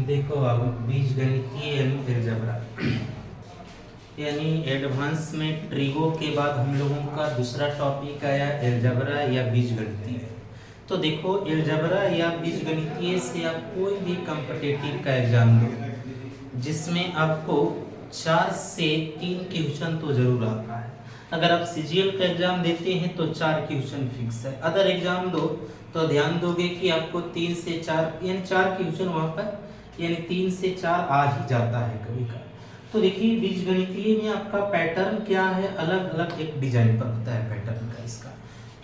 देखो बाबू, बीजगणितीय यानी अलजेब्रा यानी एडवांस में ट्रिगो के बाद हम लोगों का दूसरा टॉपिक आया अलजेब्रा या बीजगणितीय। तो देखो, अलजेब्रा या बीजगणितीय से आप कोई भी कॉम्पिटिटिव का एग्जाम दो जिसमें आपको 4 से 3 क्वेश्चन तो जरूर आता है। अगर आप सीजीएल का एग्जाम देते हैं तो 4 क्वेश्चन फिक्स है। अदर एग्जाम दो तो ध्यान दोगे कि आपको 3 से 4 यानी 4 क्वेश्चन वहां पर यानी 3 से 4 आ ही जाता है कभी का। तो देखिए, बीजगणितीय में आपका पैटर्न क्या है, अलग अलग एक डिजाइन पर होता है पैटर्न का इसका।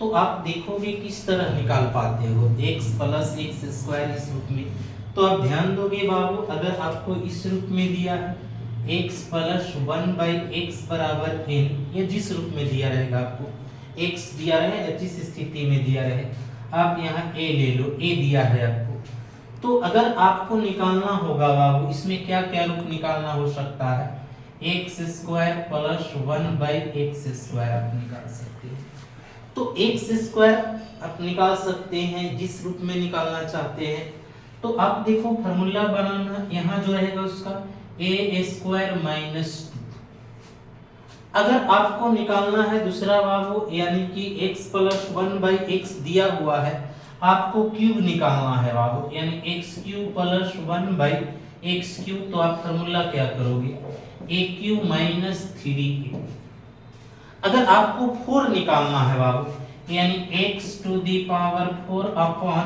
तो आप देखोगे किस तरह निकाल पाते हो x प्लस एक्स स्क्वायर इस रूप में। तो आप ध्यान दोगे बाबू, अगर आपको इस रूप में दिया है x प्लस 1/x बराबर n, ये जिस रूप में दिया रहेगा आपको x दिया रहे, जिस स्थिति में दिया रहे, आप यहाँ a ले लो, a दिया है आपको। तो अगर आपको निकालना होगा बाबू, इसमें क्या क्या रूप निकालना हो सकता है, x square plus 1/x square आप निकाल सकते हैं। तो एक्स स्क्वायर आप निकाल सकते हैं जिस रूप में निकालना चाहते हैं। तो आप देखो फॉर्मूला बनाना, यहाँ जो रहेगा उसका a स्क्वायर माइनस 2। अगर आपको निकालना है दूसरा बाबू, यानी कि x प्लस 1/x दिया हुआ है, आपको क्यूब निकालना है बाबू, यानी x cube plus 1/x cube. तो आप फॉर्मूला क्या करोगे, a क्यूब माइनस 3a। अगर आपको 4 निकालना है बाबू, यानी x to the power 4 upon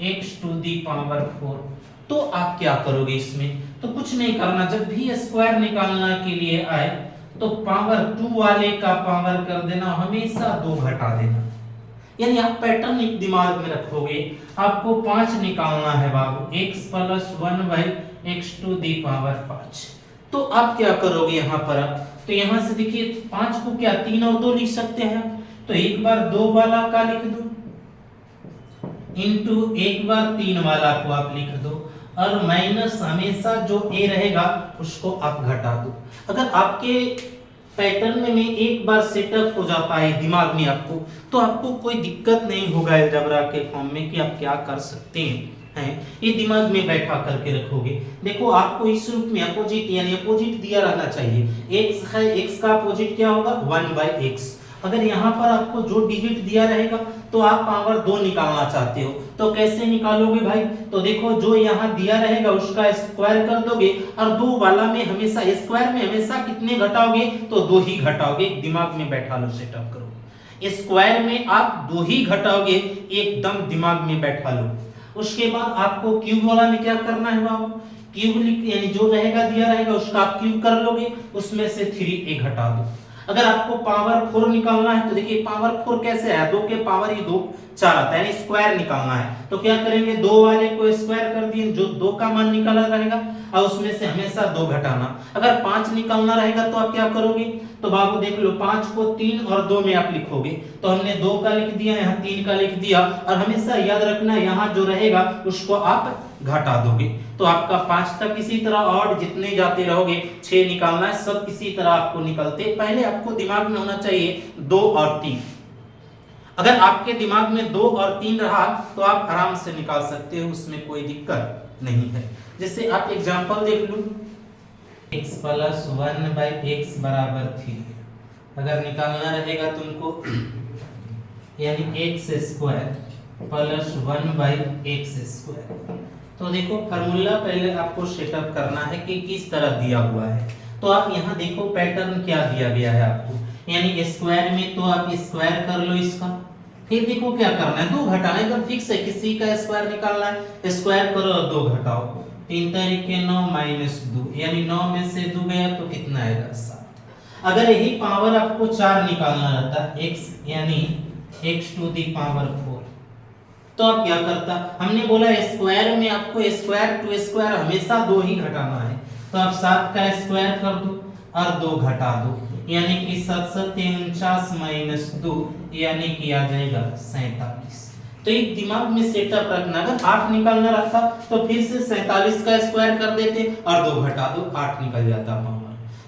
x to the power 4, तो आप क्या करोगे इसमें, तो कुछ नहीं करना। जब भी स्क्वायर निकालना के लिए आए तो पावर 2 वाले का पावर कर देना, हमेशा 2 घटा देना। यानी आप पैटर्न एक दिमाग में रखोगे। आपको 5 निकालना है बाबू, x plus 1/x to the power 5। तो आप क्या करोगे यहाँ पर, तो यहाँ से देखिए 5 को क्या 3 और 2 लिख सकते हैं। तो एक बार 2 वाला का लिख दो इंटू एक बार 3 वाला को आप लिख दो, और माइनस हमेशा जो a रहेगा उसको आप घटा दो। अगर आपके पैटर्न में एक बार सेटअप हो जाता है दिमाग में आपको, तो आपको कोई दिक्कत नहीं होगा अलजेब्रा के फॉर्म में कि आप क्या कर सकते हैं। ये दिमाग में बैठा करके रखोगे। देखो, आपको इस रूप में अपोजिट यानी अपोजिट दिया रहना चाहिए। x है, x का अपोजिट क्या होगा 1/x। अगर यहाँ पर आपको जो डिजिट दिया रहेगा तो आप पावर 2 निकालना चाहते हो, तो कैसे निकालोगे भाई, तो देखो जो यहाँ दिया रहेगा उसका स्क्वायर कर दोगे, और 2 वाला में हमेशा स्क्वायर में हमेशा कितने घटाओगे, तो 2 ही घटाओगे। दिमाग में बैठा लो, सेटअप करो। स्क्वायर में आप 2 ही घटाओगे, एकदम दिमाग में बैठा लो। उसके बाद आपको क्यूब वाला में क्या करना है बाबू, क्यूब यानी जो रहेगा दिया रहेगा उसका आप क्यूब कर लोगे, उसमें से 3a घटा दो। अगर आपको पावर 4 निकालना है तो देखिए पावर 4 कैसे है, 2 के पावर ही 2 4 आता है, यानी स्क्वायर निकालना है। तो क्या करेंगे, 2 वाले को स्क्वायर कर दिए, जो 2 का मान निकाला रहेगा और उसमें से हमेशा 2 घटाना। अगर 5 निकालना रहेगा तो आप क्या करोगे, तो बाबू देख लो 5 को 3 और 2 में आप लिखोगे। तो हमने 2 का लिख दिया, यहाँ 3 का लिख दिया, और हमेशा याद रखना यहाँ जो रहेगा उसको आप घटा दोगे। तो आपका 5 तक इसी तरह, और जितने जाते रहोगे 6 निकालना है, सब इसी तरह आपको निकलते। पहले आपको दिमाग में होना चाहिए 2 और 3। अगर आपके दिमाग में 2 और 3 रहा तो आप आराम से निकाल सकते हो, उसमें कोई दिक्कत नहीं है। जैसे आप एग्जांपल देख लो, x प्लस 1/x बराबर 3। अगर निकालना रहेगा तुमको, यानी x square plus 1/x square. तो देखो फॉर्मूला पहले आपको सेटअप करना है कि किस तरह दिया हुआ है। तो आप यहाँ देखो पैटर्न क्या दिया गया है आपको, यानी स्क्वायर में तो आप स्क्वायर कर लो इसका, फिर देखो क्या करना है, 2 घटाना है, एकदम फिक्स है। किसी का स्क्वायर निकालना है, स्क्वायर करो और 2 घटाओ, 3 तारीख 9 माइनस 2, यानी 9 में से 2 गया तो कितना आएगा 7। अगर यही पावर आपको 4 निकालना रहता x यानी x टू दी पावर 4, तो आप क्या करता, हमने बोला स्क्वायर में आपको स्क्वायर टू स्क्वायर हमेशा 2 ही घटाना है। तो आप 7 का स्क्वायर कर दो और 2 घटा दो, यानी कि 7 7 49 माइनस 2, यानी कि आ जाएगा 47। तो एक दिमाग में सेटअप रखना, अगर 8 निकालना रहता तो फिर से 47 का स्क्वायर कर देते और 2 घटा दो, 8 निकल जाता पावर।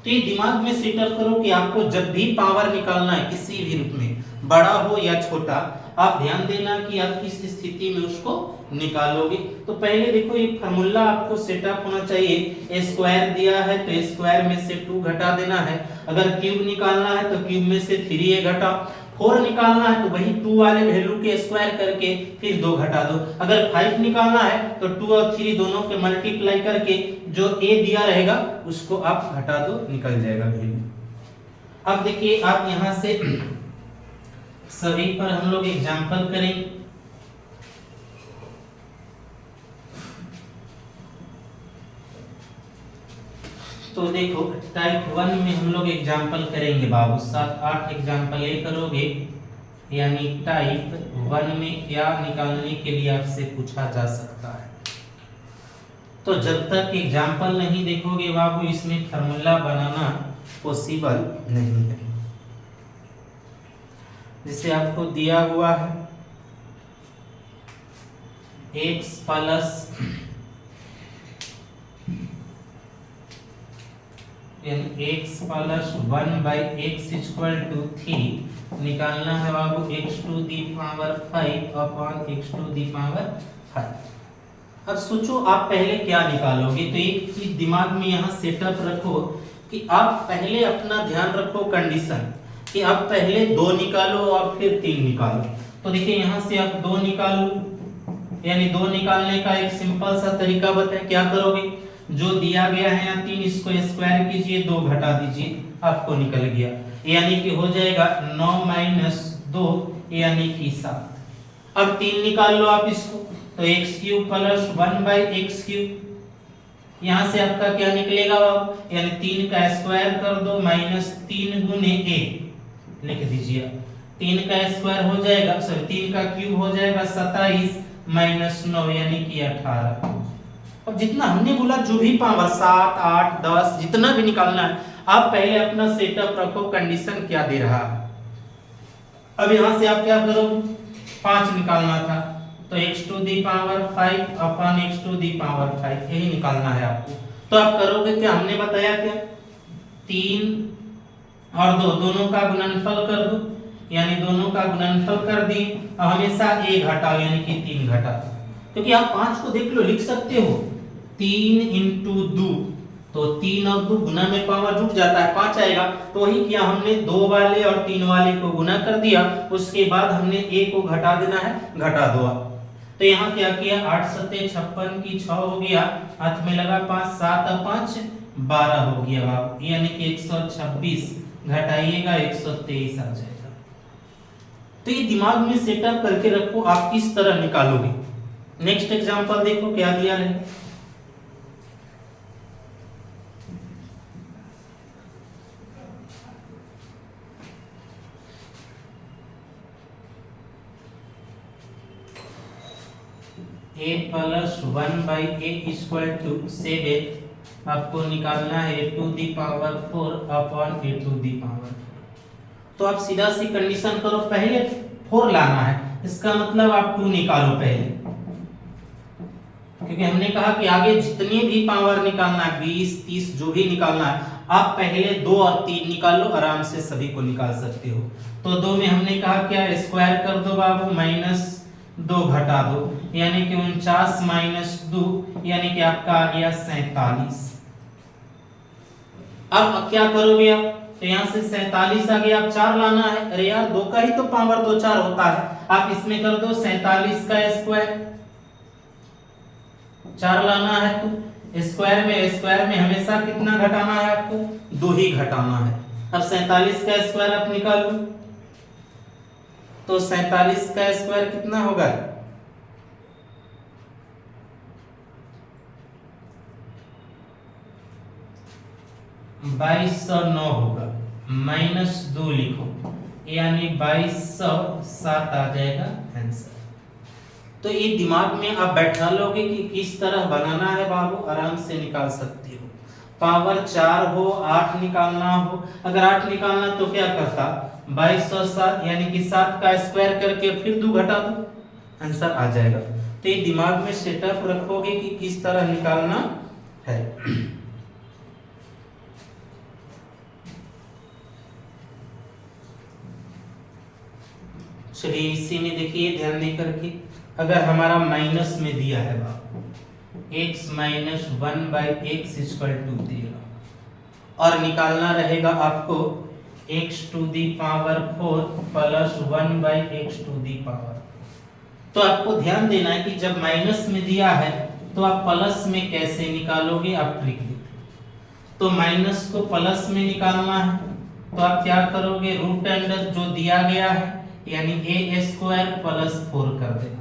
तो ये दिमाग में सेटअप करो कि आपको जब भी पावर निकालना है किसी भी रूप में, बड़ा हो या छोटा, आप ध्यान देना कि आप किस स्थिति में उसको निकालोगे। तो पहले देखो ये फार्मूला आपको सेटअप होना चाहिए। ए स्क्वायर दिया है तो ए स्क्वायर में से 2 घटा देना है। अगर क्यूब निकालना है तो क्यूब में से 3a घटा। 4 निकालना है तो वही 2 वाले वैल्यू के स्क्वायर करके फिर 2 घटा दो। अगर 5 निकालना है तो 2 और 3 दोनों के मल्टीप्लाई करके जो a दिया रहेगा उसको आप घटा दो, निकल जाएगा वैल्यू। अब देखिए आप यहां से सभी पर हम लोग एग्जांपल करेंगे। तो देखो टाइप 1 में हम लोग एग्जांपल करेंगे बाबू, 7-8 एग्जांपल ये करोगे, यानी टाइप 1 में क्या निकालने के लिए आपसे पूछा जा सकता है। तो जब तक एग्जांपल नहीं देखोगे बाबू इसमें फार्मूला बनाना पॉसिबल नहीं है। जैसे आपको दिया हुआ है x plus x plus 1/x equal to 3 निकालना है बाबू x to the power 5 upon x to the power 5। अब सोचो आप पहले क्या निकालोगे। तो एक चीज दिमाग में यहाँ सेटअप रखो कि आप पहले अपना ध्यान रखो कंडीशन कि आप पहले 2 निकालो और फिर 3 निकालो। तो देखिए यहाँ से आप 2 निकालो, यानी 2 निकालने का एक सिंपल सा तरीका बताएं। क्या करोगे, जो दिया गया है यहाँ 3 इसको स्क्वायर कीजिए, 2 घटा दीजिए, आपको निकल गया, यानी कि हो जाएगा 9 - 2 यानी कि 7। अब 3 निकाल लो आप इसको, तो x³ प्लस 1/x³, यहाँ से आपका क्या निकलेगा बाबू, यानी 3 का स्क्वायर कर दो -3 गुने a लिख दीजिए। 3 का स्क्वायर हो जाएगा, सॉरी 3 का क्यूब हो जाएगा 27 - 9 यानी कि 18। अब जितना हमने बोला जो भी पावर 7, 8, 10 जितना भी निकालना है, आप पहले अपना सेटअप रखो कंडीशन क्या दे रहा है। अब यहां से आप क्या करोगे, 5 निकालना था तो x to the power 5 upon x to the power 5 यही निकालना है आपको। तो आप करोगे क्या, हमने बताया क्या, 3 और 2 दोनों का गुणनफल कर दो, यानी दोनों का गुणनफल कर दिए। अब हमेशा a घटाओ यानी कि 3 घटाओ, क्योंकि आप 5 को देख लो, लिख सकते हो 3 × 2, तो 3 और 2 गुना में पावर जुट जाता है 5 आएगा। तो वही किया हमने, 2 वाले और 3 वाले को गुना कर दिया, उसके बाद हमने a को घटा देना है, घटा दो आप। तो यहाँ क्या किया, 8 × 7 = 56 की 6 हो गया, हाथ में लगा 5, 7 और 5 12 हो गया बाबू, यानी कि 126 घटाइएगा 123 आ जाएगा। तो ये दिमाग में सेटअप करके रखो आप किस तरह निकालोगे। नेक्स्ट एग्जांपल देखो क्या दिया है। a plus 1/a equal to 7 आपको निकालना है a to the power 4 upon a to the power. तो आप सीधा सी कंडीशन करो, पहले 4 लाना है, इसका मतलब आप 2 निकालो पहले, क्योंकि हमने कहा कि आगे जितनी भी पावर निकालना है 20, 30 जो भी निकालना है, आप पहले 2 और 3 निकाल लो, आराम से सभी को निकाल सकते हो। तो 2 में हमने कहा क्या, स्क्वायर कर दो बाबू, -2 घटा दो, यानी कि 49 - 2 यानी कि आपका आ गया 47। अब क्या करोगे आप, तो यहाँ से 47 आ गया, आप 4 लाना है। अरे यार 2 का ही तो पावर 2 4 होता है, आप इसमें कर दो 47 का स्क्वायर, 4 लाना है तो स्क्वायर में हमेशा कितना घटाना है आपको, 2 ही घटाना है। अब 47 का स्क्वायर आप निकाल लो, तो 47 का स्क्वायर कितना होगा, 2209 होगा, -2 लिखो, यानी 2207 आ जाएगा आंसर। तो ये दिमाग में आप बैठा लोगे कि किस तरह बनाना है बाबू, आराम से निकाल सकते हो। पावर 4 हो, 8 निकालना हो, अगर 8 निकालना तो क्या करता, 2207 यानी कि 7 का स्क्वायर करके फिर 2 घटा दो, आंसर आ जाएगा। तो ये दिमाग में सेटअप रखोगे कि किस तरह निकालना है। चलिए इसी में देखिए ध्यान दे करके अगर हमारा माइनस में दिया है x minus 1/x equal to 13 और निकालना रहेगा आपको x to the power 4 plus 1/x to the power. तो आपको ध्यान देना है कि जब माइनस में दिया है तो आप प्लस में कैसे निकालोगे, आप ट्रिक देखो। तो माइनस को प्लस में निकालना है तो आप क्या करोगे, रूट अंडर जो दिया गया है यानी a² प्लस 4 कर देना,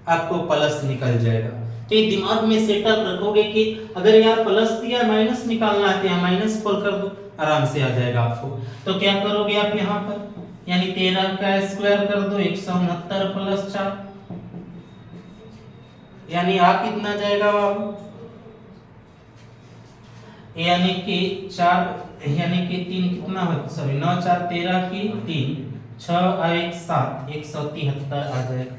आपको प्लस निकल जाएगा। तो ये दिमाग में सेटअप रखोगे कि अगर यार प्लस दिया माइनस निकालना है तो यहाँ -4 कर दो, आराम से आ जाएगा आपको। तो क्या करोगे आप यहाँ पर यानी 13 का स्क्वायर कर दो 169 प्लस 4 यानी आ कितना जाएगा बाबू, यानी कि 4 यानी कि 3 कितना हो, सॉरी 9 4 13 की 3 6 और 1 7 173 आ जाएगा।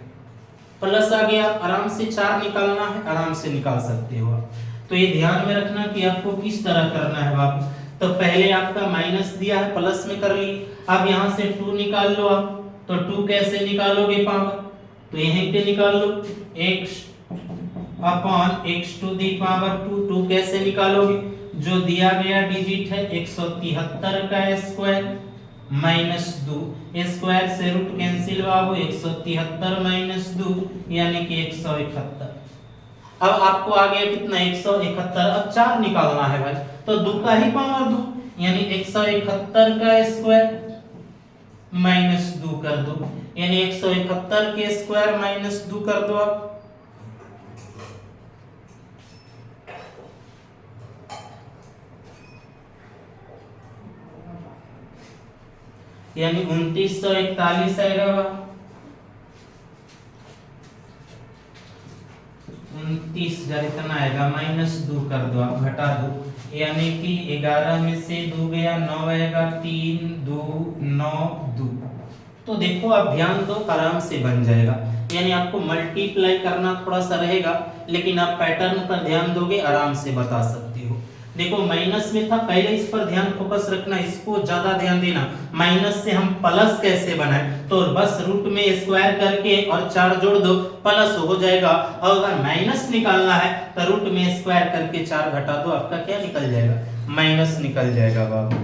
प्लस आ गया, आराम से 4 निकालना है, आराम से निकाल सकते हो आप। तो ये ध्यान में रखना कि आपको किस तरह करना है बाबू। तो पहले आपका माइनस दिया है प्लस में कर ली, अब यहाँ से 2 निकाल लो आप। तो 2 कैसे निकालोगे पावर, तो यहीं पे निकाल लो x upon x to the power 2। 2 कैसे निकालोगे, जो दिया गया डिजिट है 173 का स्क्वायर माइनस 2, स्क्वायर से रूट कैंसिल बाबू 173 माइनस 2 यानी कि 171। अब आपको आ गया कितना 171, अब 4 निकालना है भाई तो 2 का ही पावर 2 यानी 171 का स्क्वायर माइनस 2 कर दो, यानी 171 के स्क्वायर माइनस 2 कर दो आप। यानी 2941 आएगा, 29,000 इतना आएगा, माइनस 2 कर दो आप, घटा दो, यानी कि 11 में से 2 गया 9 आएगा, 3 2 9 2। तो देखो आप ध्यान दो, आराम से बन जाएगा। यानी आपको मल्टीप्लाई करना थोड़ा सा रहेगा लेकिन आप पैटर्न पर ध्यान दोगे आराम से बता सकते हो। देखो माइनस में था, पहले इस पर ध्यान फोकस रखना, इसको ज्यादा ध्यान देना। माइनस से हम प्लस कैसे बनाए, तो बस रूट में स्क्वायर करके और 4 जोड़ दो, प्लस हो जाएगा। और अगर माइनस निकालना है तो रूट में स्क्वायर करके 4 घटा दो, आपका क्या निकल जाएगा, माइनस निकल जाएगा बाबू।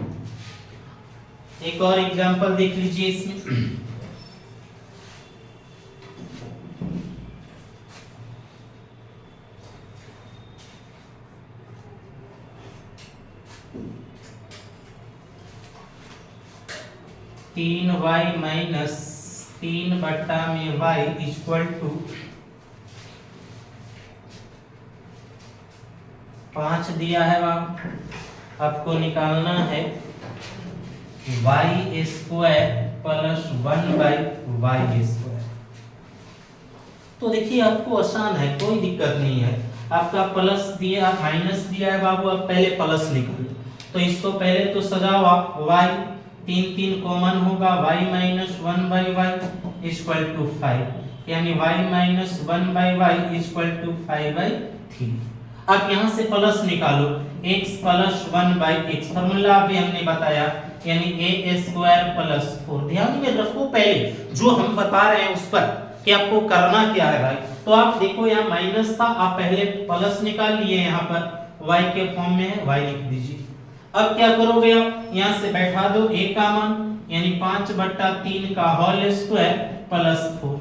एक और एग्जांपल देख लीजिए इसमें। तीन वाई माइनस 3 बट्टा में y इक्वल टू 5 दिया है वहां, आपको निकालना है y square plus 1/y square. तो देखिए आपको आसान है, कोई दिक्कत नहीं है। आपका प्लस दिया माइनस दिया है बाबू, आप पहले प्लस निकालो। तो इसको पहले तो सजाओ आप, y 3 3 कॉमन होगा, y minus 1/y equal to 5 यानी y minus 1/y equal to 5/3। अब यहाँ से प्लस निकालो, x प्लस 1/x, फॉर्मूला भी हमने बताया यानी a स्क्वायर प्लस 4। ध्यान में रखो पहले जो हम बता रहे हैं उस पर कि आपको करना क्या है भाई। तो आप देखो यहाँ माइनस था, आप पहले प्लस निकाल लिए, यहाँ पर y के फॉर्म में है, y लिख दीजिए। अब क्या करोगे आप, यहाँ से बैठा दो a का मान यानी 5/3 का होल स्क्वायर प्लस 4।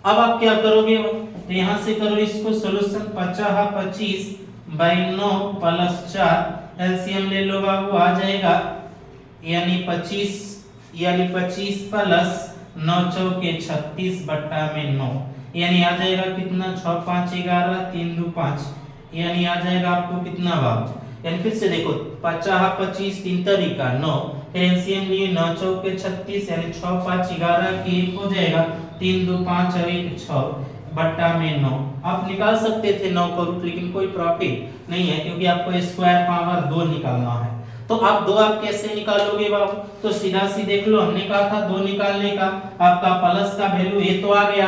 अब आप क्या करोगे, तो यहाँ से करो इसको सोल्यूशन, 25/9 प्लस 4 एलसीएम ले लो बाबू, आ जाएगा यानी 25 प्लस 9 चौके 36/9 यानी आ जाएगा कितना, 6 5 11 3 2 5 यानी आ जाएगा आपको कितना बाबू, यानी फिर से देखो 50 25 3 तरीका 9, फिर एलसीएम लिए 9 चौके 36 यानी 6 5 11 की 1 हो जाएगा, 3 2 5 और 1 6/9। आप निकाल सकते थे 9 को रूट, लेकिन कोई प्रॉफिट नहीं है क्योंकि आपको स्क्वायर पावर 2 निकालना है। तो आप 2 आप कैसे निकालोगे बाबू, तो सीधा सी देख लो, हमने कहा था 2 निकालने का, आपका प्लस का वैल्यू ये तो आ गया,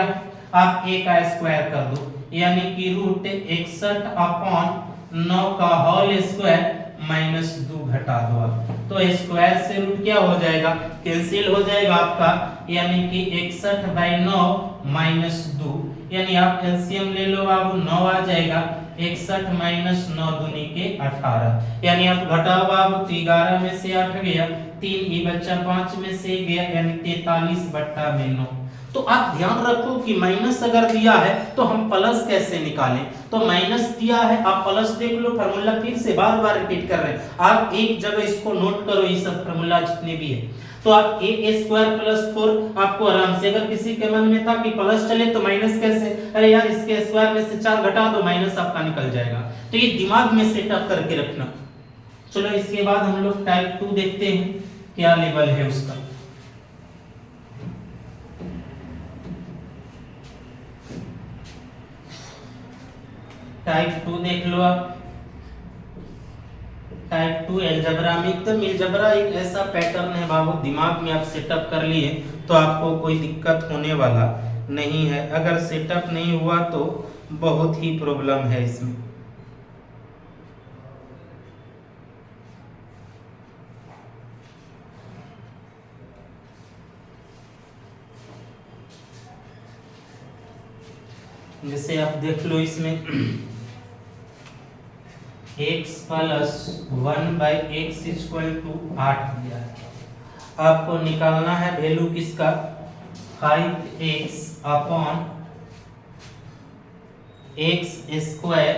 आप a का स्क्वायर कर दो यानी कि रूट 61/9 का होल स्क्वायर माइनस 2 घटा दो आप। तो स्क्वायर से रूट क्या हो जाएगा, कैंसिल हो जाएगा आपका, यानी कि 61/9 माइनस 2, यानी आप एलसीएम ले लो बाबू 9 आ जाएगा। 61 माइनस 9 दूनी के 18, यानी आप घटाओ बाबू तो 11 में से 8 गया, 3 ये बच्चा 5 में से गया, यानी 43 बट्टा में 9। तो आप ध्यान रखो कि माइनस अगर दिया है तो हम प्लस कैसे निकालें। तो माइनस दिया है, आप प्लस देख लो, फार्मूला फिर से बार बार रिपीट कर रहे हैं, आप एक जगह इसको नोट करो, ये सब फार्मूला जितने भी है। तो आप a स्क्वायर प्लस 4 आपको आराम से, अगर किसी के मन में था कि प्लस चले तो माइनस कैसे, अरे यार इसके स्क्वायर में से 4 घटा दो, माइनस आपका निकल जाएगा। तो ये दिमाग में सेटअप करके रखना। चलो इसके बाद हम लोग टाइप 2 देखते हैं क्या लेवल है उसका। टाइप 2 देख लो आप। टाइप 2 अलजेब्रा में एकदम अलजेब्रा एक ऐसा पैटर्न है बाबू, दिमाग में आप सेटअप कर लिए तो आपको कोई दिक्कत होने वाला नहीं है। अगर सेटअप नहीं हुआ तो बहुत ही प्रॉब्लम है इसमें। जैसे आप देख लो इसमें x plus 1 by x equal to 8 दिया है। आपको निकालना है वैल्यू किसका, 5x upon x square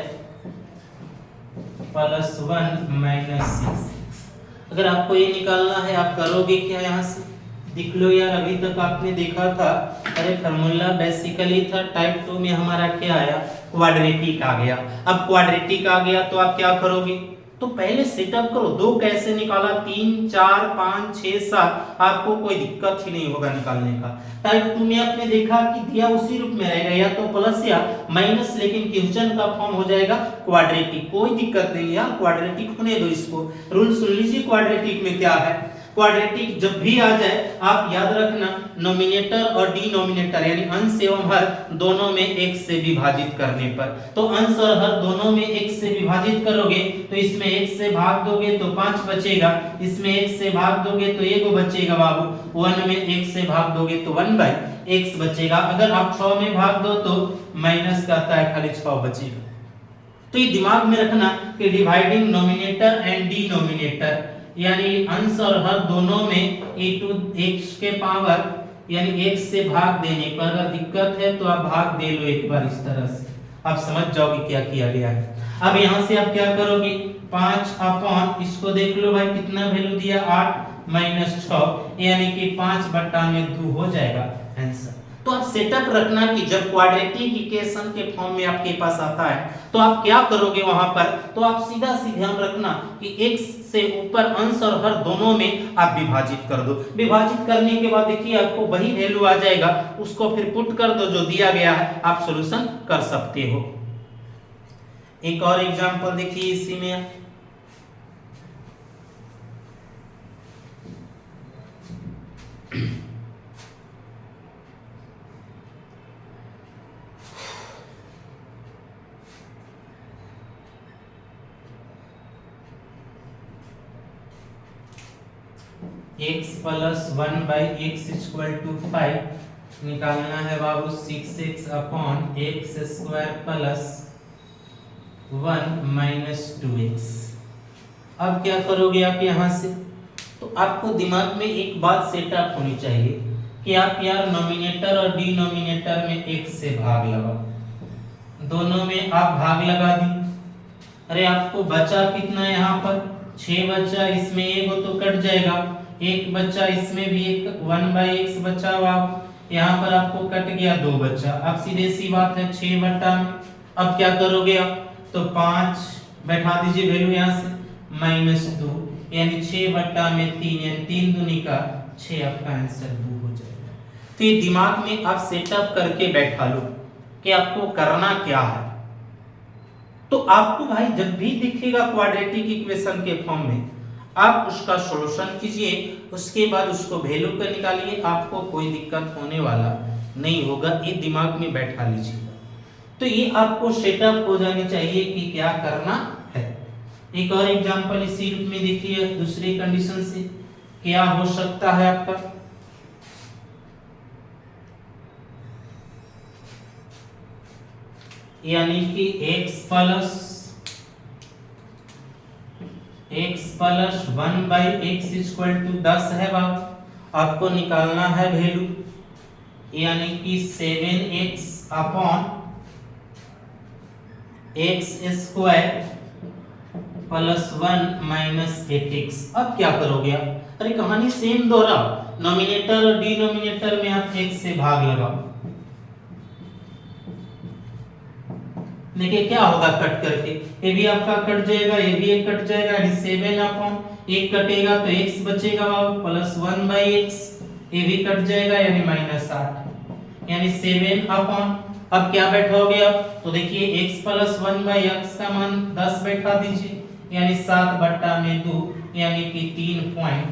plus 1 minus 6। अगर आपको ये निकालना है आप करोगे क्या, यहाँ से देख लो यार, अभी तक आपने देखा था, अरे फार्मूला बेसिकली था टाइप 2 में हमारा क्या आया, क्वाड्रेटिक आ गया। अब क्वाड्रेटिक आ गया तो आप क्या करोगे, तो पहले सेटअप करो। 2 कैसे निकाला, 3 4 5 6 7, आपको कोई दिक्कत ही नहीं होगा निकालने का। टाइप 2 में आपने देखा कि दिया उसी रूप में रहेगा, या तो प्लस या माइनस, लेकिन क्वेश्चन का फॉर्म हो जाएगा क्वाड्रेटिक, कोई दिक्कत नहीं है, क्वाड्रेटिक होने दो इसको। रूल सुन लीजिए, क्वाड्रेटिक में क्या है, क्वाड्रेटिक जब भी आ जाए आप याद रखना, नोमिनेटर और डिनोमिनेटर यानी अंश एवं हर दोनों में एक से विभाजित करने पर, तो अंश और हर दोनों में एक से विभाजित करोगे तो इसमें एक से भाग दोगे तो 5 बचेगा, इसमें एक से भाग दोगे तो 1 बचेगा बाबू, 1 में एक से भाग दोगे तो 1 बाई x बचेगा। अगर आप 6 में भाग दो तो माइनस का आता है, खाली 6 बचेगा। तो ये दिमाग में रखना कि डिवाइडिंग नोमिनेटर एंड डिनोमिनेटर यानी अंश और हर दोनों में e टू x के पावर यानी x से भाग देने पर, अगर दिक्कत है तो आप भाग दे लो एक बार, इस तरह से आप समझ जाओगे क्या किया गया है। अब यहाँ से आप क्या करोगे, 5 अपॉन इसको देख लो भाई कितना वैल्यू दिया, 8 माइनस 6 यानी कि 5 बट्टा में 2 हो जाएगा आंसर। तो आप सेटअप रखना कि जब क्वाड्रेटिक इक्वेशन के फॉर्म में आपके पास आता है तो आप क्या करोगे वहां पर, तो आप सीधा ध्यान रखना कि x से ऊपर अंश और हर दोनों में आप विभाजित कर दो। विभाजित करने के बाद देखिए आपको वही वैल्यू आ जाएगा, उसको फिर पुट कर दो जो दिया गया है, आप सॉल्यूशन कर सकते हो। एक और एग्जांपल देखिए इसी में, x plus 1 by x equal to 5 निकालना है बाबू, 6x upon x square plus 1 minus 2x। अब क्या करोगे आप यहाँ से, तो आपको दिमाग में एक बात सेटअप होनी चाहिए कि आप यार नोमिनेटर और डिनोमिनेटर में एक से भाग लगाओ, दोनों में आप भाग लगा दी। अरे आपको बचा कितना यहाँ पर, 6 बचा, इसमें 1 तो कट जाएगा, 1 बचा, इसमें भी 1 बाई एक्स बचा, आप यहाँ पर आपको कट गया, 2 बचा। अब सीधे सी बात है 6 बट्टा में, अब क्या करोगे आप, तो 5 बैठा दीजिए वैल्यू यहाँ से, माइनस 2 यानी 6 बट्टा में 3 यानी 3 दूनी का 6, आपका आंसर 2 हो जाएगा। तो ये दिमाग में आप सेटअप करके बैठा लो कि आपको करना क्या है। तो आपको भाई जब भी दिखेगा क्वाड्रेटिक इक्वेशन के फॉर्म में, आप उसका सॉल्यूशन कीजिए, उसके बाद उसको वैल्यू कर निकालिए, आपको कोई दिक्कत होने वाला नहीं होगा, ये दिमाग में बैठा लीजिएगा। तो ये आपको सेटअप हो जानी चाहिए कि क्या करना है। एक और एग्जांपल इसी रूप में देखिए, दूसरी कंडीशन से क्या हो सकता है आपका, यानी कि x plus 1/x equal to 10 है बाबू। आपको निकालना है वैल्यू, यानी कि 7x upon x square plus 1 minus 8x। अब क्या करोगे आप? अरे कहानी सेम दोहराओ, नोमिनेटर और डिनोमिनेटर में आप x से भाग लगाओ। देखिए क्या होगा कट करके, ये भी आपका कट जाएगा, ये भी एक कट जाएगा, यानी 7 अपॉन एक कटेगा तो x बचेगा बाबू प्लस 1/x, ये भी कट जाएगा यानी माइनस 8, यानी 7 अपॉन, अब क्या बैठाओगे आप? तो देखिए x प्लस 1/x का मान 10 बैठा दीजिए, यानी 7/2 यानी कि 3.5।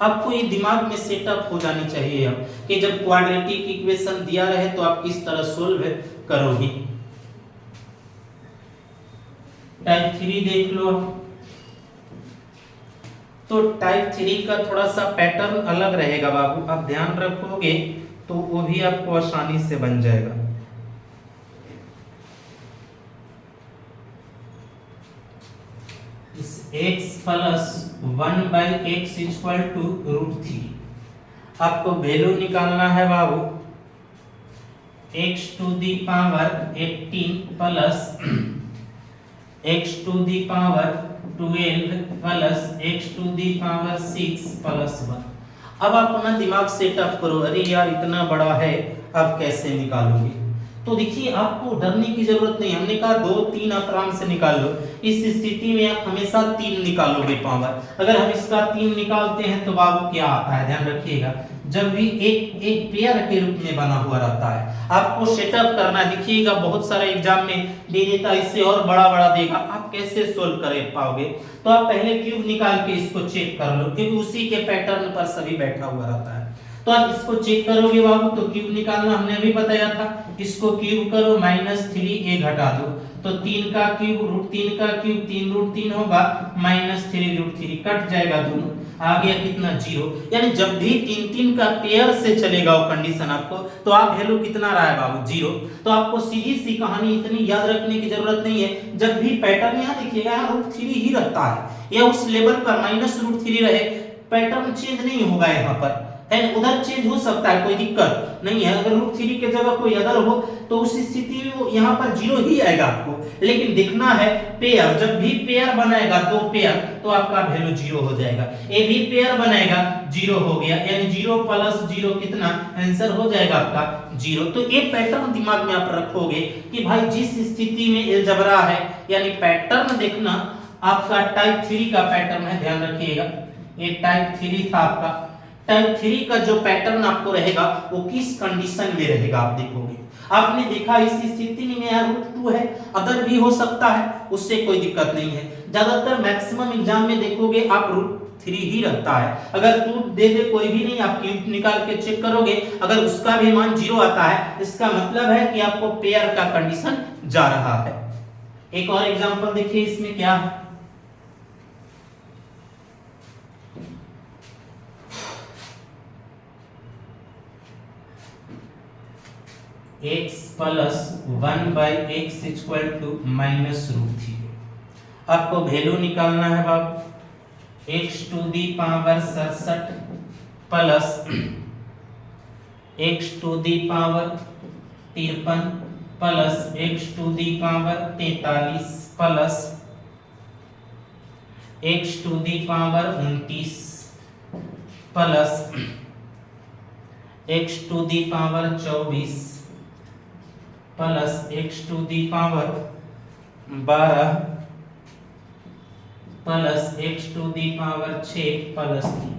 आपको ये दिमाग में सेटअप हो जानी चाहिए अब कि जब क्वाड्रेटिक इक्वेशन दिया रहे तो आप किस तरह सोल्व करोगे। टाइप 3 देख लो। तो टाइप 3 का थोड़ा सा पैटर्न अलग रहेगा बाबू, आप ध्यान रखोगे तो वो भी आपको आसानी से बन जाएगा। x plus 1/x equal to √3। आपको वैल्यू निकालना है बाबू x to the power 18 plus x to the power 12 plus x to the power 6 plus 1। अब आप अपना दिमाग सेटअप करो, अरे यार इतना बड़ा है, आप कैसे निकालोगे? तो देखिए आपको डरने की जरूरत नहीं, हमने कहा 2 3 आप आराम से निकाल लो। इस स्थिति में आप हमेशा 3 निकालोगे पावर। अगर हम इसका 3 निकालते हैं तो बाबू क्या आता है, ध्यान रखिएगा, जब भी एक पेयर के रूप में बना हुआ रहता है आपको सेटअप करना है। देखिएगा बहुत सारे एग्जाम में दे देता है, इससे और बड़ा बड़ा देगा, आप कैसे सोल्व कर पाओगे? तो आप पहले क्यूब निकाल के इसको चेक कर लो, क्योंकि उसी के पैटर्न पर सभी बैठा हुआ रहता है। तो आप इसको चेक करोगे बाबू, तो क्यूब निकालना हमने अभी बताया था, इसको क्यूब करो -3a घटा दो, तो 3 का क्यूब √3 का क्यूब 3√3 होगा, -3√3 कट जाएगा दोनों, आ गया कितना 0। यानी जब भी 3 3 का पेयर से चलेगा वो कंडीशन आपको, तो आप वैल्यू कितना रहा है बाबू 0। तो आपको सीधी सी कहानी इतनी याद रखने की जरूरत नहीं है, जब भी पैटर्न यहाँ देखिएगा यहाँ √3 ही रहता है, या उस लेवल पर -√3 रहे, पैटर्न चेंज नहीं होगा यहाँ पर, है उधर चेंज हो सकता है, कोई दिक्कत नहीं है। अगर √3 के जगह कोई अदर हो तो उस स्थिति में यहाँ पर 0 ही आएगा आपको, लेकिन देखना है पेयर, जब भी पेयर बनाएगा 2 पेयर तो आपका वैल्यू 0 हो जाएगा, ए भी पेयर बनाएगा 0 हो गया, यानी 0 प्लस 0 कितना, आंसर हो जाएगा आपका 0। तो ये पैटर्न दिमाग में आप रखोगे कि भाई जिस स्थिति में अलजेब्रा है, यानी पैटर्न देखना आपका टाइप 3 का पैटर्न है, ध्यान रखिएगा ये टाइप 3 था आपका। टाइप 3 का जो पैटर्न आपको रहेगा वो किस कंडीशन में रहेगा आप देखोगे। आपने देखा इस स्थिति में यहाँ √2 है, अदर भी हो सकता है, उससे कोई दिक्कत नहीं है। ज्यादातर मैक्सिमम एग्जाम में देखोगे आप √3 ही रहता है, अगर 2 दे दे कोई भी नहीं, आप क्यूब निकाल के चेक करोगे, अगर उसका भी मान 0 आता है इसका मतलब है कि आपको पेयर का कंडीशन जा रहा है। एक और एग्जांपल देखिए इसमें क्या है, x plus 1/x equal to -√3। आपको वैल्यू निकालना है बाबू x to the power 67 plus x to the power 53 plus x to the power 43 plus x to the power 29 plus x to the power 24 plus x to the power 12 plus x to the power 6 plus 3।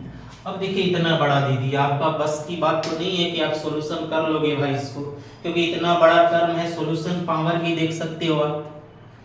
अब देखिए इतना बड़ा दे दिया, आपका बस की बात तो नहीं है कि आप सॉल्यूशन कर लोगे भाई इसको, क्योंकि इतना बड़ा टर्म है, सॉल्यूशन पावर की देख सकते हो आप।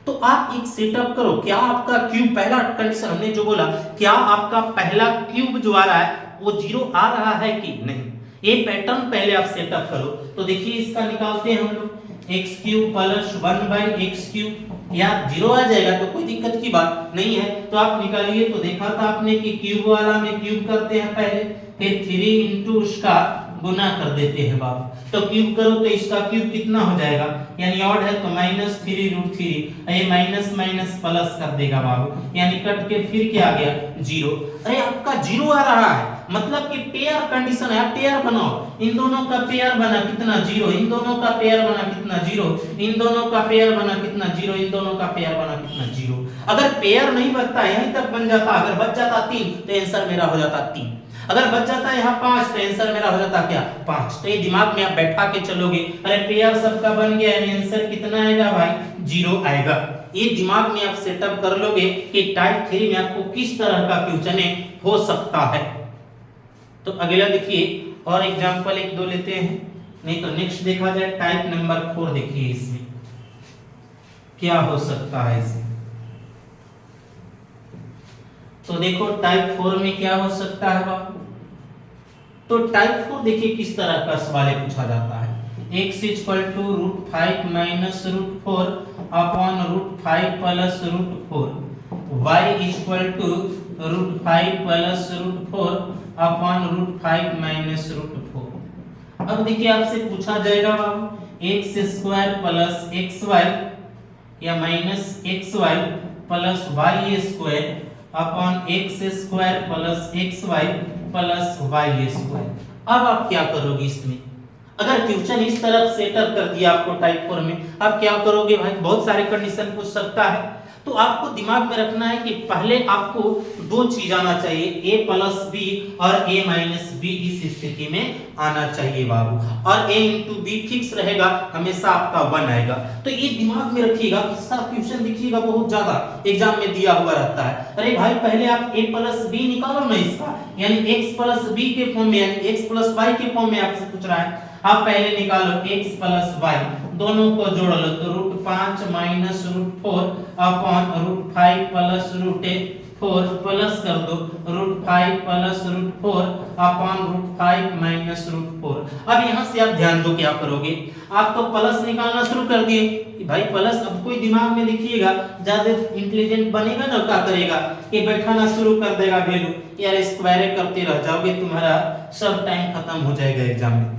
तो आप एक सेटअप करो, क्या आपका क्यूब, पहला कंडीशन हमने जो बोला, क्या आपका पहला क्यूब जो आ रहा है वो 0 आ रहा है कि नहीं, ये पैटर्न पहले आप सेटअप करो। तो देखिए इसका निकालते हैं हम लोग, x³ प्लस 1/x³, या 0 आ जाएगा तो कोई दिक्कत की बात नहीं है, तो आप निकालिए। तो देखा था आपने कि क्यूब वाला में क्यूब करते हैं पहले, फिर 3 इंटू उसका गुना कर देते हैं बाबू, तो क्यूब करो तो इसका क्यूब कितना हो जाएगा, यानी ऑड है तो -3√3, ये माइनस माइनस प्लस कर देगा बाबू, यानी कट के फिर क्या आ गया 0। अरे आपका 0 आ रहा है, मतलब कि पेयर कंडीशन है, आप पेयर बनाओ, इन दोनों का पेयर बना कितना 0, इन दोनों का पेयर बना कितना 0, इन दोनों का पेयर बना कितना 0, इन दोनों का पेयर बना कितना 0। अगर पेयर नहीं बनता यहीं तक बन जाता, अगर बच जाता 3 तो आंसर मेरा हो जाता 3, अगर बच जाता यहाँ 5 तो आंसर मेरा हो जाता क्या 5। तो ये दिमाग में आप बैठा के चलोगे, अरे पेयर सबका बन गया, यानी आंसर कितना आएगा भाई 0 आएगा। ये दिमाग में आप सेटअप कर लोगे कि टाइप 3 में आपको किस तरह का क्वेश्चन हो सकता है। तो अगला देखिए और एग्जांपल एक दो लेते हैं, नहीं तो नेक्स्ट देखा जाए टाइप नंबर 4। देखिए इसमें क्या हो सकता है इसमें, तो देखो टाइप 4 में क्या हो सकता है बाबू। तो टाइप 4 देखिए किस तरह का सवाल पूछा जाता है, x = √5 - √4 अपॉन √5 + √4, y = √5 + √4 अपॉन √5 - √4। अब देखिए आपसे पूछा जाएगा बाबू x² + xy या -xy + y² upon x² + xy + y²। अब आप क्या करोगे इसमें, अगर क्वेश्चन इस तरफ सेटअप कर दिया आपको टाइप 4 में, आप क्या करोगे भाई, बहुत सारे कंडीशन पूछ सकता है। तो आपको दिमाग में रखना है कि पहले आपको दो चीज आना चाहिए, a + b और a - b, इस स्थिति में आना चाहिए बाबू, और a × b फिक्स रहेगा, हमेशा आपका 1 आएगा। तो ये दिमाग में रखिएगा, इसका क्वेश्चन देखिएगा बहुत ज्यादा एग्जाम में दिया हुआ रहता है। अरे भाई पहले आप a + b निकालो ना इसका, यानी x + b के फॉर्म में, यानी x + y के फॉर्म में आपसे पूछ रहा है। आप पहले निकालो x + y, दोनों को जोड़ लो तो √5 - √4 अपॉन √5 + √4 प्लस कर दो √5 + √4 अपॉन √5 - √4। अब यहां से आप ध्यान दो क्या करोगे, आप तो प्लस निकालना शुरू कर दिए भाई, प्लस अब कोई दिमाग में देखिएगा ज्यादा इंटेलिजेंट बनेगा ना, क्या करेगा कि बैठाना शुरू कर देगा वैल्यू, यार स्क्वायर करते रह जाओगे, तुम्हारा सब टाइम खत्म हो जाएगा एग्जाम में।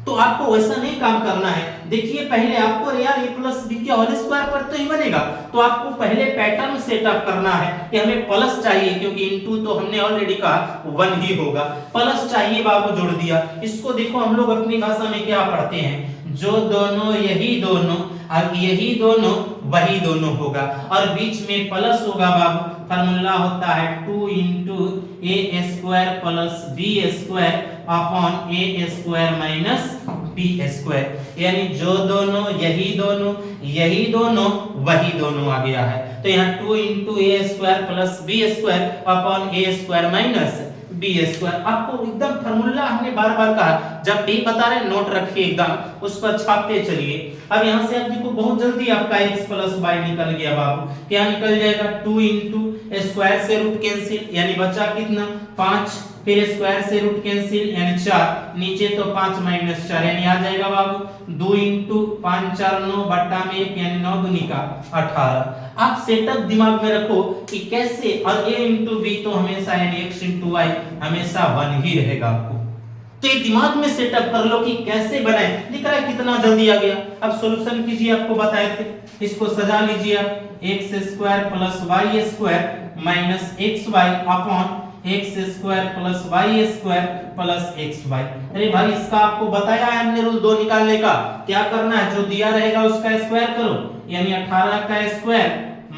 तो आपको वैसा नहीं काम करना है। देखिए पहले आपको यार a + b के होल स्क्वायर पर तो ही बनेगा, तो आपको पहले पैटर्न सेटअप करना है कि हमें प्लस चाहिए, क्योंकि इनटू तो हमने ऑलरेडी कहा 1 ही होगा, प्लस चाहिए बाबू, जोड़ दिया। इसको देखो हम लोग अपनी भाषा में क्या पढ़ते हैं, जो दोनों यही दोनों और यही दोनों वही दोनों होगा, और बीच में प्लस होगा बाबू। फार्मूला होता है 2 × a² + b² upon a² - b², यानी जो दोनों यही दोनों वही दोनों आ गया है। तो यहाँ 2 × a² + b² upon a² - b²। आपको एकदम फार्मूला हमने बार बार कहा, जब भी बता रहे नोट रखिए एकदम, उस पर छापते चलिए। अब यहाँ से आप देखो बहुत जल्दी आपका x + y निकल गया बाबू, क्या निकल जाएगा 2 × स्क्वायर से रूट कैंसिल, यानी बचा कितना 5, फिर स्क्वायर से रूट कैंसिल यानी 4, नीचे तो 5 - 4 यानी आ जाएगा बाबू 2 × 5 × 4 9 बटा में 1 यानी 9 दूनी का 18। आप सेटअप दिमाग में रखो कि कैसे, और a × b तो हमेशा यानी x × y हमेशा 1 ही रहेगा आपको। तो ये दिमाग में सेटअप कर लो कि कैसे बनाए। दिख रहा है कितना जल्दी आ गया। अब सॉल्यूशन कीजिए, आपको बताए थे, इसको सजा लीजिए आप, x² + y² - xy upon x² + y² + xy। अरे भाई इसका आपको बताया है हमने रूल 2 निकालने का, क्या करना है, जो दिया रहेगा उसका स्क्वायर करो, यानी 18 का स्क्वायर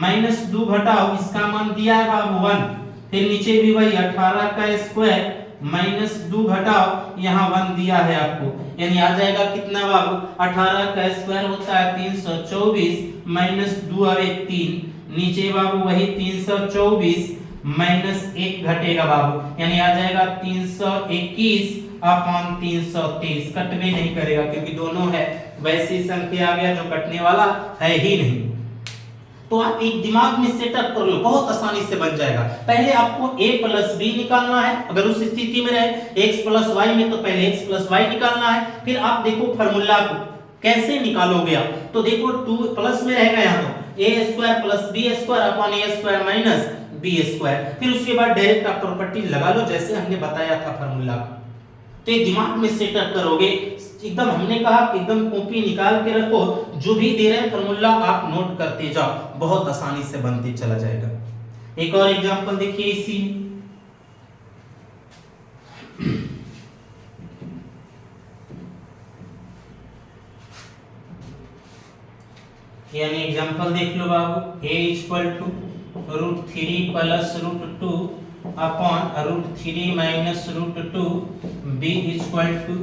माइनस 2 घटाओ, इसका मान दिया है बाबू 1, फिर नीचे भी वही 18 का स्क्वायर माइनस 2 घटाओ, यहाँ 1 दिया है आपको, यानी आ जाएगा कितना बाबू, 18 का स्क्वायर होता है 324 माइनस 2 और 1 3, नीचे बाबू वही 324 माइनस 1 घटेगा बाबू, यानी आ जाएगा 321 अपॉन 323। कट भी नहीं करेगा क्योंकि दोनों है वैसी संख्या आ गया जो कटने वाला है ही नहीं। तो आप एक दिमाग में सेटअप कर लो, बहुत आसानी से बन जाएगा। पहले आपको a + b निकालना है, अगर उस स्थिति में रहे x + y में तो पहले x + y निकालना है, फिर आप देखो फार्मूला को कैसे निकालोगे आप, तो देखो 2 प्लस में रहेगा यहाँ तो a² + b² upon a² - b², फिर उसके बाद डायरेक्ट आप प्रॉपर्टी लगा लो जैसे हमने बताया था फार्मूला को। तो ये दिमाग में सेटअप करोगे एकदम। हमने कहा कि एकदम कॉपी निकाल के रखो, जो भी दे रहे हैं फॉर्मूला आप नोट करते जाओ, बहुत आसानी से बनते चला जाएगा। एक और एग्जांपल देखिए इसी, यानी एग्जांपल देख लो बाबू, a equal to √3 plus √2 upon √3 minus √2, b equal to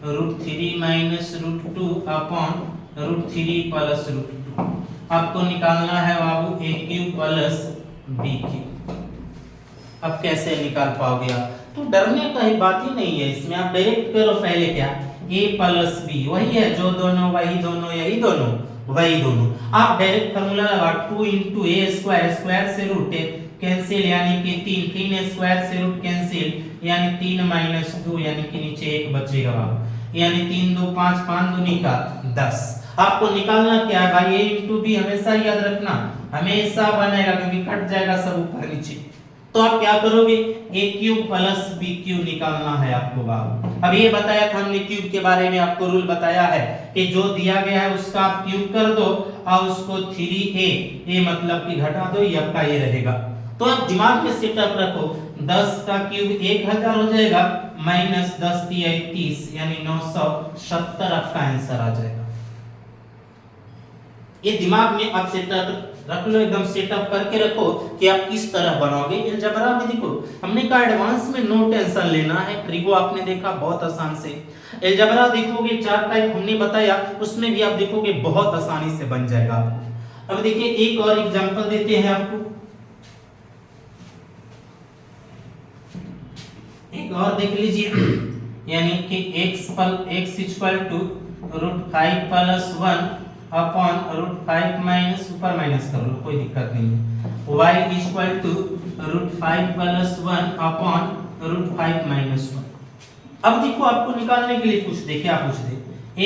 √3 minus √2 upon √3 plus √2। आपको निकालना है बाबू a cube plus b cube. अब कैसे निकाल पाओगे आप? तो डरने का ही बात ही नहीं है इसमें, आप डायरेक्ट करो। पहले क्या, a प्लस b वही है जो दोनों, वही दोनों, यही दोनों, वही दोनों। आप डायरेक्ट फार्मूला लगा 2 * a स्क्वायर, स्क्वायर से रूट कैंसिल यानी कि 3 स्क्वायर से रूट कैंसिल यानी 3 माइनस 2 यानी कि नीचे 1 बचेगा बाबू, यानी 3 2 5 5 दूनी का 10। आपको निकालना क्या है भाई, a * b हमेशा याद रखना, हमेशा बनेगा क्योंकि कट जाएगा सब ऊपर नीचे। तो आप क्या करोगे, a cube plus b cube निकालना है आपको बाबू। अब ये बताया था हमने क्यूब के बारे में, आपको रूल बताया है कि जो दिया गया है उसका आप क्यूब कर दो और उसको 3a मतलब कि घटा दो, ये आपका ये रहेगा। तो आप दिमाग में सेटअप रखो, 10 का क्यूब 1000 हो जाएगा, माइनस 10 × 30 यानी 970 आपका आंसर आ जाएगा। ये दिमाग में आप सेटअप रख लो, एकदम सेटअप करके रखो कि आप किस तरह बनाओगे। अलजेब्रा में देखो हमने कहा एडवांस में नो टेंशन लेना है, ट्रिगो आपने देखा बहुत आसान से। अलजेब्रा देखोगे 4 टाइप हमने बताया, उसमें भी आप देखोगे बहुत आसानी से बन जाएगा आपको। अब देखिए एक और एग्जांपल देते हैं आपको, एक और देख लीजिए, यानी कि x equal to √5 plus 1 upon √5 minus, ऊपर माइनस कर लो कोई दिक्कत नहीं है, y equal to √5 plus 1 upon √5 minus 1। अब देखो आपको निकालने के लिए पूछ दे, क्या पूछ दे,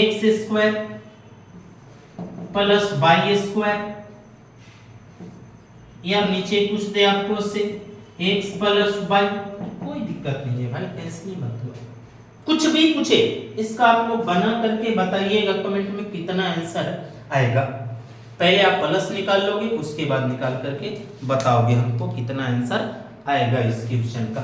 x square plus y square, या नीचे पूछ दे आपको से x प्लस y, कोई दिक्कत नहीं है भाई, टेंशन नहीं मत लो, कुछ भी पूछे इसका आप लोग बना करके बताइएगा कमेंट में कितना आंसर आएगा। पहले आप प्लस निकाल लोगे, उसके बाद निकाल करके बताओगे हमको कितना आंसर आएगा इस क्वेश्चन का।